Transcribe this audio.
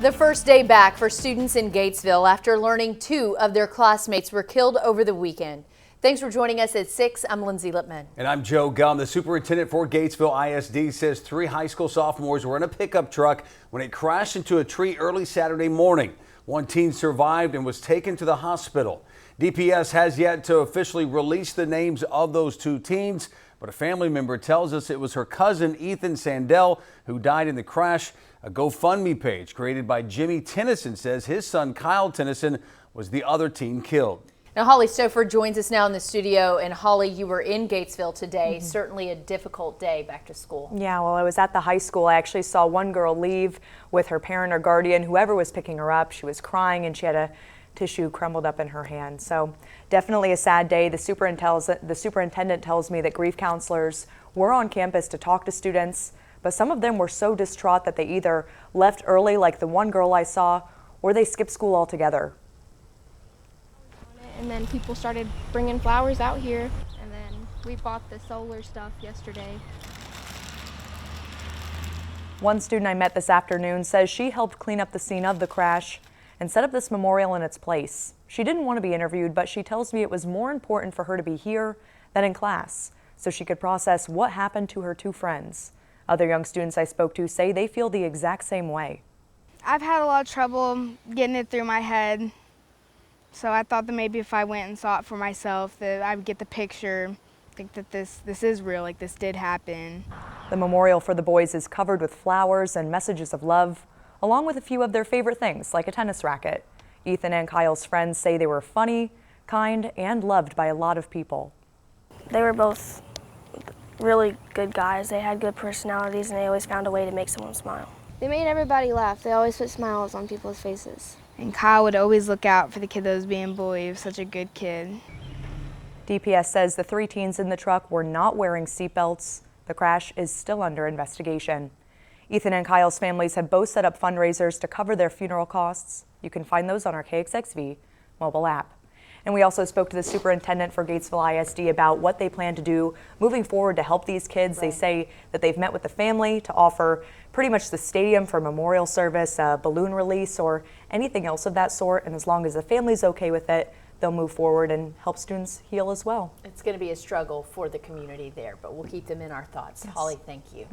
The first day back for students in Gatesville after learning 2 of their classmates were killed over the weekend. Thanks for joining us at 6. I'm Lindsay Lippman. And I'm Joe Gum. The superintendent for Gatesville ISD says 3 high school sophomores were in a pickup truck when it crashed into a tree early Saturday morning. 1 teen survived and was taken to the hospital. DPS has yet to officially release the names of those 2 teens, but a family member tells us it was her cousin Ethan Sandell who died in the crash. A GoFundMe page created by Jimmy Tennyson says his son Kyle Tennyson was the other teen killed. Now, Holly Stouffer joins us now in the studio. And Holly, you were in Gatesville today. Certainly a difficult day back to school. Yeah, well, I was at the high school. I actually saw one girl leave with her parent or guardian, whoever was picking her up. She was crying and she had a tissue crumbled up in her hand. So definitely a sad day. The superintendent tells me that grief counselors were on campus to talk to students, but some of them were so distraught that they either left early, like the one girl I saw, or they skipped school altogether. And then people started bringing flowers out here, and then we bought the solar stuff yesterday. One student I met this afternoon says she helped clean up the scene of the crash and set up this memorial in its place. She didn't want to be interviewed, but she tells me it was more important for her to be here than in class, so she could process what happened to her 2 friends. Other young students I spoke to say they feel the exact same way. I've had a lot of trouble getting it through my head, so I thought that maybe if I went and saw it for myself that I would get the picture, think that this is real, like this did happen. The memorial for the boys is covered with flowers and messages of love, along with a few of their favorite things, like a tennis racket. Ethan and Kyle's friends say they were funny, kind, and loved by a lot of people. They were both really good guys. They had good personalities and they always found a way to make someone smile. They made everybody laugh. They always put smiles on people's faces. And Kyle would always look out for the kid that was being bullied. He was such a good kid. DPS says the 3 teens in the truck were not wearing seatbelts. The crash is still under investigation. Ethan and Kyle's families have both set up fundraisers to cover their funeral costs. You can find those on our KXXV mobile app. And we also spoke to the superintendent for Gatesville ISD about what they plan to do moving forward to help these kids. They say that they've met with the family to offer pretty much the stadium for a memorial service, a balloon release, or anything else of that sort. And as long as the family's okay with it, they'll move forward and help students heal as well. It's going to be a struggle for the community there, but we'll keep them in our thoughts. Yes. Holly, thank you.